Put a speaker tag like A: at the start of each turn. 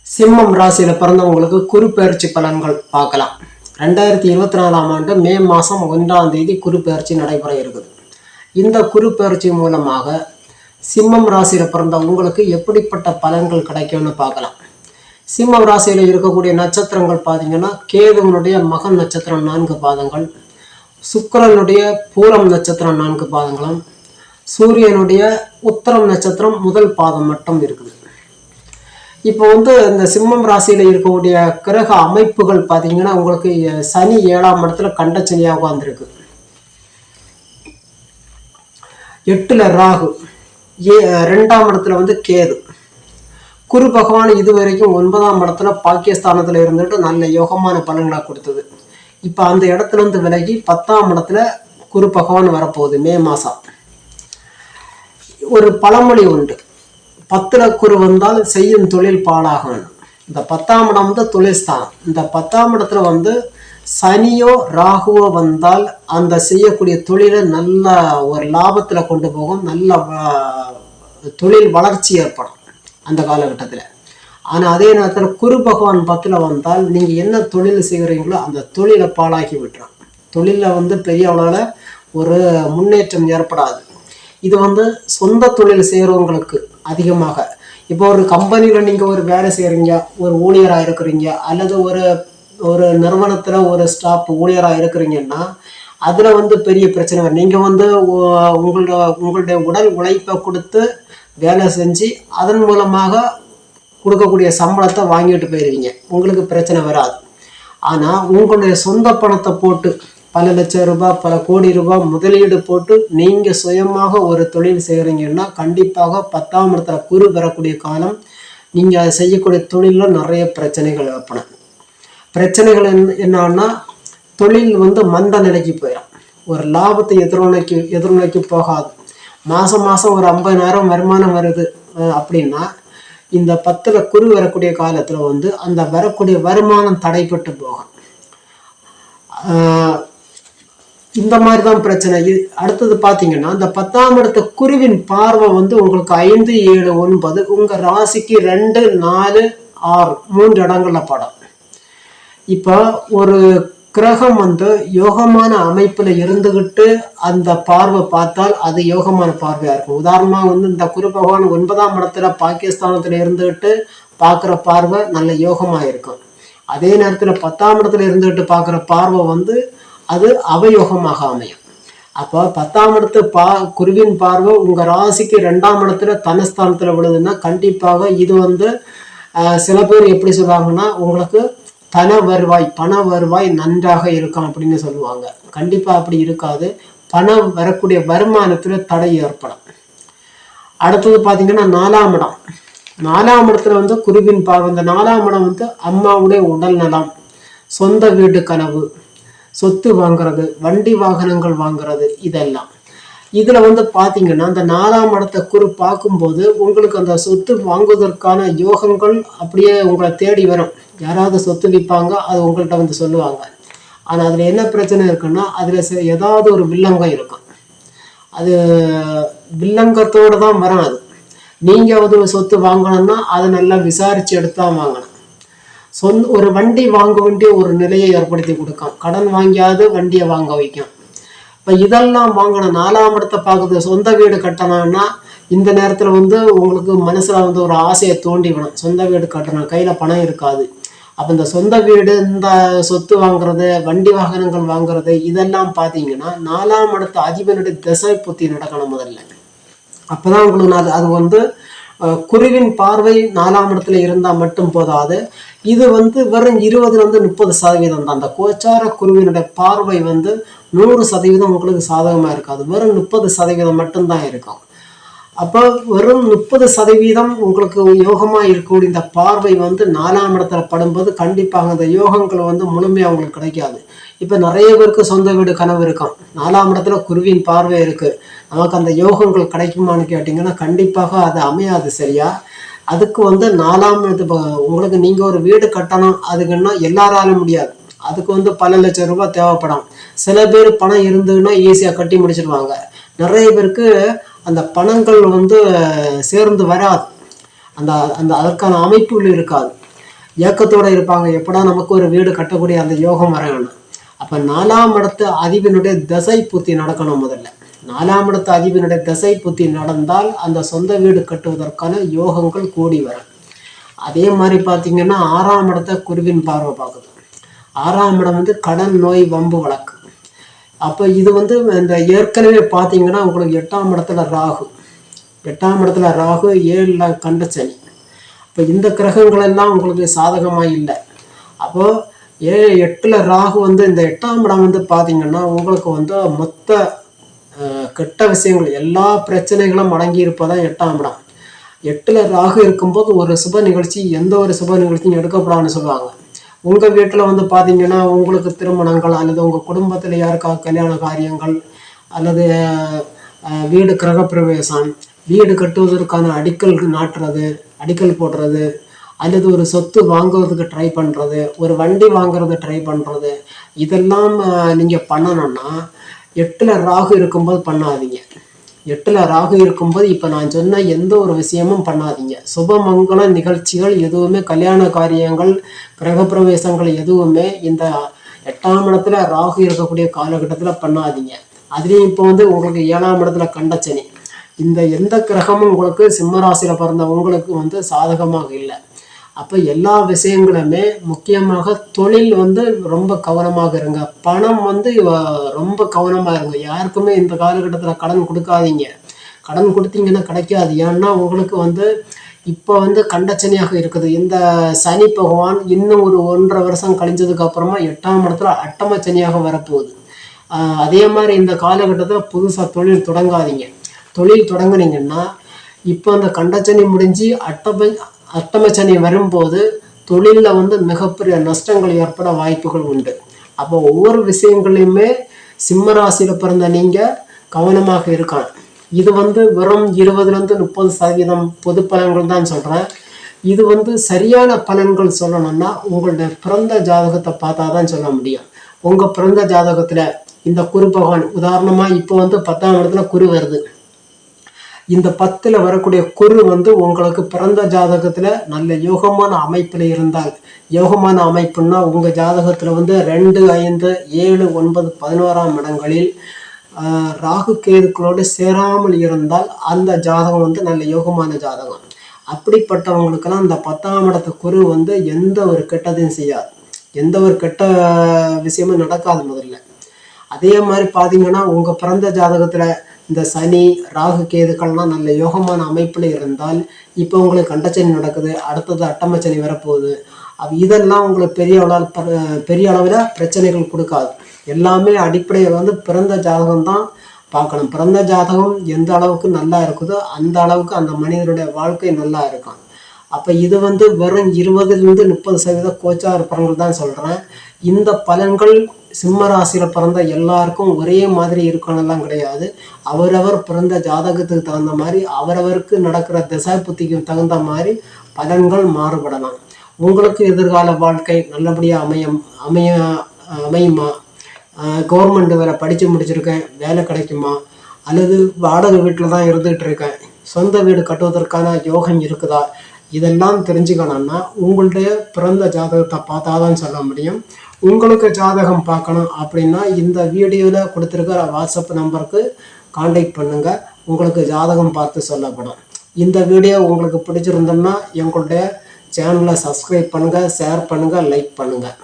A: சிம்மம் ராசியில பிறந்தவங்களுக்கு குரு பயிற்சி பலன்கள் பார்க்கலாம். 2024ஆம் ஆண்டு மே மாதம் 1ஆம் தேதி குரு பயிற்சி நடைபெற இருக்குது. இந்த குரு பயிற்சி மூலமாக சிம்மம் ராசியில பிறந்த உங்களுக்கு எப்படிப்பட்ட பலன்கள் கிடைக்கும்னு பார்க்கலாம். சிம்மம் ராசியில இருக்கக்கூடிய நட்சத்திரங்கள் பார்த்தீங்கன்னா, கேதுவனுடைய மகன் நட்சத்திரம் 4 பாதங்கள், சுக்கிரனுடைய பூரம் நட்சத்திரம் 4 பாதங்களும், சூரியனுடைய உத்தரம் நட்சத்திரம் முதல் பாதம் மட்டும் இருக்குது. இப்போ இந்த சிம்மம் ராசியில இருக்கக்கூடிய கிரக அமைப்புகள் பார்த்தீங்கன்னா, உங்களுக்கு சனி 7ஆம் இடத்துல கண்டச்சனியாக உட்கார்ந்துருக்கு. 8ல் ராகு, 2ஆம் இடத்துல கேது. குரு பகவான் இதுவரைக்கும் 9ஆம் இடத்துல பாகிஸ்தானத்துல இருந்துட்டு நல்ல யோகமான பலன்களை கொடுத்தது. இப்போ அந்த இடத்துல இருந்து விலகி 10ஆம் இடத்துல குரு பகவான் வரப்போகுது மே மாதம். ஒரு பழமொழி உண்டு, 10ல் குரு வந்தால் செய்யும் தொழில் பாழாகும். இந்த 10ஆம் இடம் தொழில் ஸ்தானம். இந்த 10ஆம் இடத்துல சனியோ ராகுவோ வந்தால் அந்த செய்யக்கூடிய தொழிலை நல்ல ஒரு லாபத்துல கொண்டு போகும், நல்ல தொழில் வளர்ச்சி ஏற்படும் அந்த காலகட்டத்தில். ஆனால் அதே நேரத்தில் குரு பகவான் 10ல் வந்தால் நீங்கள் என்ன தொழில் செய்கிறீங்களோ அந்த தொழிலை பாழாக்கி விட்டுரும். தொழிலில் பெரிய அளவில் ஒரு முன்னேற்றம் ஏற்படாது. இது சொந்த தொழில் செய்கிறவங்களுக்கு அதிகமாக. இப்போ ஒரு கம்பெனியில் நீங்கள் ஒரு வேலை செய்கிறீங்க, ஒரு ஊழியராக இருக்கிறீங்க, அல்லது ஒரு நிறுவனத்தில் ஒரு ஸ்டாஃப் ஊழியராக இருக்கிறீங்கன்னா அதில் பெரிய பிரச்சனை வரும். நீங்கள் உங்களுடைய உடல் உழைப்பை கொடுத்து வேலை செஞ்சு அதன் மூலமாக கொடுக்கக்கூடிய சம்பளத்தை வாங்கிட்டு போயிடுவீங்க, உங்களுக்கு பிரச்சனை வராது. ஆனால் உங்களுடைய சொந்த பணத்தை போட்டு பல லட்சம் ரூபாய், பல கோடி ரூபாய் முதலீடு போட்டு நீங்கள் சுயமாக ஒரு தொழில் செய்கிறீங்கன்னா கண்டிப்பாக 10ஆம் இடத்துல குரு வரக்கூடிய காலம் நீங்கள் அதை செய்யக்கூடிய தொழிலில் நிறைய பிரச்சனைகள் ஏற்படும். பிரச்சனைகள் என்னன்னா, தொழில் மந்த நிலைக்கு போயிடும், ஒரு லாபத்தை எதிர்நோக்கி போகாது. மாதம் ஒரு 50,000 வருமானம் வருது அப்படின்னா இந்த 10ல் குரு வரக்கூடிய காலத்தில் அந்த வரக்கூடிய வருமானம் தடைப்பட்டு போகும். இந்த மாதிரி தான் பிரச்சனை. அடுத்தது பார்த்தீங்கன்னா, இந்த 10ஆம் இடத்த குருவின் பார்வை உங்களுக்கு 5, 7, 9 உங்கள் ராசிக்கு 2, 4, 6 3 இடங்கள்ல படம். இப்போ ஒரு கிரகம் யோகமான அமைப்புல இருந்துகிட்டு அந்த பார்வை பார்த்தால் அது யோகமான பார்வையா இருக்கும். உதாரணமாக இந்த குரு பகவான் 9ஆம் இடத்துல பாகிஸ்தானத்துல இருந்துகிட்டு பார்க்குற பார்வை நல்ல யோகமா இருக்கும். அதே நேரத்தில் 10ஆம் இடத்துல இருந்துகிட்டு பார்க்குற பார்வை அது அவயோகமாக அமையும். அப்போ 10ஆம் இடத்து குருவின் பார்வை உங்க ராசிக்கு 2ஆம் இடத்துல தனஸ்தானத்துல விழுதுன்னா கண்டிப்பாக இது சில பேர் எப்படி சொல்லுவாங்கன்னா, உங்களுக்கு பண வருவாய் நன்றாக இருக்கும் அப்படின்னு சொல்லுவாங்க. கண்டிப்பா அப்படி இருக்காது. பணம் வரக்கூடிய வருமானத்துல தடை ஏற்படும். அடுத்தது பாத்தீங்கன்னா 4ஆம் இடம். 4ஆம் இடத்துல குருவின் பார்வை. இந்த 4ஆம் இடம் அம்மாவுடைய உடல் நலம், சொந்த வீடு கனவு, சொத்து வாங்குறது, வண்டி வாகனங்கள் வாங்குறது, இதெல்லாம். இதுல பாத்தீங்கன்னா இந்த 4ஆம் இடத்தை குரு பார்க்கும்போது உங்களுக்கு அந்த சொத்து வாங்குவதற்கான யோகங்கள் அப்படியே உங்களை தேடி வரும். யாராவது சொத்து விற்பாங்க, அது உங்கள்கிட்ட சொல்லுவாங்க. ஆனா அதுல என்ன பிரச்சனை இருக்குன்னா, அதுல ஏதாவது ஒரு வில்லங்கம் இருக்கும். அது வில்லங்கத்தோடு தான் வரும். அது நீங்க சொத்து வாங்கணும்னா அதை நல்லா விசாரிச்சு எடுத்தான் வாங்கணும். ஒரு வண்டி வாங்க வேண்டிய ஒரு நிலையை ஏற்படுத்தி கொடுக்கும். கடன் வாங்கியாவது வண்டியை வாங்க வைக்கும். இப்போ இதெல்லாம் வாங்கணும். 4ஆம் இடத்தை பார்க்குறது, சொந்த வீடு கட்டணும்னா இந்த நேரத்தில் உங்களுக்கு மனசில் ஒரு ஆசையை தோண்டி விடும். சொந்த வீடு கட்டணும், கையில் பணம் இருக்காது. அப்போ இந்த சொந்த வீடு, இந்த சொத்து வாங்குறது, வண்டி வாகனங்கள் வாங்குறது, இதெல்லாம் பார்த்தீங்கன்னா 4ஆம் இடத்து அதிபனுடைய திசை புத்தி நடக்கணும் முதல்ல. அப்போதான் உங்களுக்கு அது குருவின் பார்வை 4ஆம் இடத்துல இருந்தால் மட்டும் போதாது. இது வெறும் 20-30% தான். அந்த கோச்சார குருவினுடைய பார்வை 100% உங்களுக்கு சாதகமா இருக்காது. வெறும் 30% மட்டும்தான் இருக்கும். அப்போ வெறும் 30% உங்களுக்கு யோகமா இருக்கக்கூடிய இந்த பார்வை 4ஆம் இடத்துல படும்போது கண்டிப்பாக அந்த யோகங்கள் முழுமையா உங்களுக்கு கிடைக்காது. இப்போ நிறைய பேருக்கு சொந்த வீடு கனவு இருக்கும், 4ஆம் இடத்துல குருவின் பார்வை இருக்கு. நமக்கு அந்த யோகங்கள் கிடைக்குமான்னு கேட்டிங்கன்னா கண்டிப்பாக அது அமையாது. சரியா? அதுக்கு 4ஆம் உங்களுக்கு நீங்க ஒரு வீடு கட்டணும், அதுக்குன்னா எல்லாராலும் முடியாது. அதுக்கு பல லட்சம் ரூபாய் தேவைப்படும். சில பேர் பணம் இருந்ததுன்னா ஈஸியா கட்டி முடிச்சிருவாங்க. நிறைய பேருக்கு அந்த பணங்கள் சேர்ந்து வராது. அந்த அந்த அதற்கான அமைப்புகள் இருக்காது. ஏக்கத்தோடு இருப்பாங்க, எப்படா நமக்கு ஒரு வீடு கட்டக்கூடிய அந்த யோகம் வரணும். அப்போ 4ஆம் இடத்து அதிபனுடைய தசை புத்தி நடக்கணும். முதல்ல 4ஆம் இடத்து அதிபனுடைய தசை புத்தி நடந்தால் அந்த சொந்த வீடு கட்டுவதற்கான யோகங்கள் கூடி வரும். அதே மாதிரி பார்த்தீங்கன்னா 6ஆம் இடத்தை குருவின் பார்வை பார்க்குது. 6ஆம் இடம் வந்து கடன், நோய், வம்பு, வழக்கு. அப்போ இது வந்து இந்த ஏற்கனவே பார்த்தீங்கன்னா உங்களுக்கு 8ஆம் இடத்துல ராகு, 8ஆம் இடத்துல ராகு, 7ல் கண்ட சனி. இப்போ இந்த கிரகங்கள் எல்லாம் உங்களுக்கு சாதகமாக இல்லை. அப்போது 8ல் ராகு வந்து இந்த 8ஆம் இடம் வந்து பார்த்தீங்கன்னா உங்களுக்கு வந்து மொத்த கெட்ட விஷயங்கள், எல்லா பிரச்சனைகளும் அடங்கி இருப்பதான் 8ஆம் இடம். 8ல் ராகு இருக்கும்போது ஒரு சுப நிகழ்ச்சி, எந்த ஒரு சுப நிகழ்ச்சியும் எடுக்கப்படாதுன்னு சொல்லுவாங்க. உங்கள் வீட்டில் வந்து பார்த்தீங்கன்னா உங்களுக்கு திருமணங்கள் அல்லது உங்கள் குடும்பத்தில் யாருக்காக கல்யாண காரியங்கள் அல்லது வீடு கிரகப்பிரவேசம், வீடு கட்டுவதற்கான அடிக்கல் நாட்டுறது, அடிக்கல் போடுறது, அல்லது ஒரு சொத்து வாங்குறதுக்கு ட்ரை பண்ணுறது, ஒரு வண்டி வாங்குறது ட்ரை பண்ணுறது, இதெல்லாம் நீங்கள் பண்ணணும்னா 8ல் ராகு இருக்கும்போது பண்ணாதீங்க. 8ல் ராகு இருக்கும்போது இப்போ நான் சொன்ன எந்த ஒரு விஷயமும் பண்ணாதீங்க. சுபமங்கல நிகழ்ச்சிகள் எதுவுமே, கல்யாண காரியங்கள், கிரகப்பிரவேசங்கள் எதுவுமே இந்த 8ஆம் இடத்துல ராகு இருக்கக்கூடிய காலகட்டத்தில் பண்ணாதீங்க. அதுலேயும் இப்போ வந்து உங்களுக்கு 7ஆம் இடத்துல கண்டச்சனி. இந்த எந்த கிரகமும் உங்களுக்கு சிம்மராசியில் பிறந்த உங்களுக்கு வந்து சாதகமாக இல்லை. அப்போ எல்லா விஷயங்களுமே முக்கியமாக தொழில் வந்து ரொம்ப கவனமாக இருங்க. பணம் வந்து ரொம்ப கவனமாக இருங்க. யாருக்குமே இந்த காலகட்டத்தில் கடன் கொடுக்காதீங்க. கடன் கொடுத்தீங்கன்னா கிடைக்காது. ஏன்னா உங்களுக்கு வந்து இப்போ வந்து கண்டச்சனியாக இருக்குது. இந்த சனி பகவான் இன்னும் ஒரு 1.5 வருஷம் கழிஞ்சதுக்கு அப்புறமா 8ஆம் இடத்துல அட்டம சனியாக வரப்போகுது. அதே மாதிரி இந்த காலகட்டத்தில் புதுசாக தொழில் தொடங்காதீங்க. தொழில் தொடங்குனீங்கன்னா இப்போ அந்த கண்டச்சனி முடிஞ்சு அட்டமச்சனி வரும்போது தொழிலில் வந்து மிகப்பெரிய நஷ்டங்கள் ஏற்பட வாய்ப்புகள் உண்டு. அப்போ ஒவ்வொரு விஷயங்களையுமே சிம்மராசியில் பிறந்த நீங்கள் கவனமாக இருக்கணும். இது வந்து வெறும் 20லேருந்து 30% பொது பலன்கள் தான் சொல்கிறேன். இது வந்து சரியான பலன்கள் சொல்லணும்னா உங்களுடைய பிறந்த ஜாதகத்தை பார்த்தா தான் சொல்ல முடியும். உங்கள் பிறந்த ஜாதகத்தில் இந்த குரு பகவான் உதாரணமாக இப்போ வந்து 10ஆம் இடத்துல குரு வருது. இந்த 10ல் வரக்கூடிய குரு வந்து உங்களுக்கு பிறந்த ஜாதகத்தில் நல்ல யோகமான அமைப்பில் இருந்தால், யோகமான அமைப்புன்னா உங்கள் ஜாதகத்தில் வந்து 2, 5, 7, 9, 11ஆம் இடங்களில் ராகு கேதுக்களோடு சேராமல் இருந்தால் அந்த ஜாதகம் வந்து நல்ல யோகமான ஜாதகம். அப்படிப்பட்டவங்களுக்கெல்லாம் இந்த 10ஆம் இடத்து குரு வந்து எந்த ஒரு கெட்டதையும் செய்யாது, எந்த ஒரு கெட்ட விஷயமும் நடக்காது முதல்ல. அதே மாதிரி பார்த்தீங்கன்னா உங்கள் பிறந்த ஜாதகத்தில் இந்த சனி, ராகு, கேதுக்கள்லாம் நல்ல யோகமான அமைப்பில் இருந்தால், இப்போ உங்களுக்கு கண்டச்சனி நடக்குது, அடுத்தது அட்டமச்சனி வரப்போகுது. இதெல்லாம் உங்களுக்கு பெரிய அளவில் பிரச்சனைகள் கொடுக்காது. எல்லாமே அடிப்படையில் வந்து பிறந்த ஜாதகம் தான் பார்க்கணும். பிறந்த ஜாதகம் எந்த அளவுக்கு நல்லா இருக்குதோ அந்த அளவுக்கு அந்த மனிதனுடைய வாழ்க்கை நல்லா இருக்கும். அப்போ இது வந்து வெறும் 20லேருந்து 30% கோச்சார பலன்கள் தான் சொல்கிறேன். இந்த பலன்கள் சிம்ம ராசியில் பிறந்த எல்லாருக்கும் ஒரே மாதிரி இருக்கணும்லாம் கிடையாது. அவரவர் பிறந்த ஜாதகத்துக்கு தகுந்த மாதிரி, அவரவருக்கு நடக்கிற திசை புத்திக்கு தகுந்த மாதிரி பலன்கள் மாறுபடலாம். உங்களுக்கு எதிர்கால வாழ்க்கை நல்லபடியாக அமையுமா? கவர்மெண்ட் வேலை படித்து முடிச்சிருக்கேன், வேலை கிடைக்குமா? அல்லது வாடகை வீட்டில் தான் இருந்துகிட்டு இருக்கேன், சொந்த வீடு கட்டுவதற்கான யோகம் இருக்குதா? இதெல்லாம் தெரிஞ்சுக்கணும்னா உங்களுடைய பிறந்த ஜாதகத்தை பார்த்தா தான் சொல்ல முடியும். உங்களுக்கு ஜாதகம் பார்க்கணும் அப்படின்னா இந்த வீடியோவில் கொடுத்துருக்கிற வாட்ஸ்அப் நம்பருக்கு காண்டாக்ட் பண்ணுங்கள். உங்களுக்கு ஜாதகம் பார்த்து சொல்லப்படும். இந்த வீடியோ உங்களுக்கு பிடிச்சிருந்தோம்னா எங்களுடைய சேனலை சப்ஸ்கிரைப் பண்ணுங்கள், ஷேர் பண்ணுங்கள், லைக் பண்ணுங்கள்.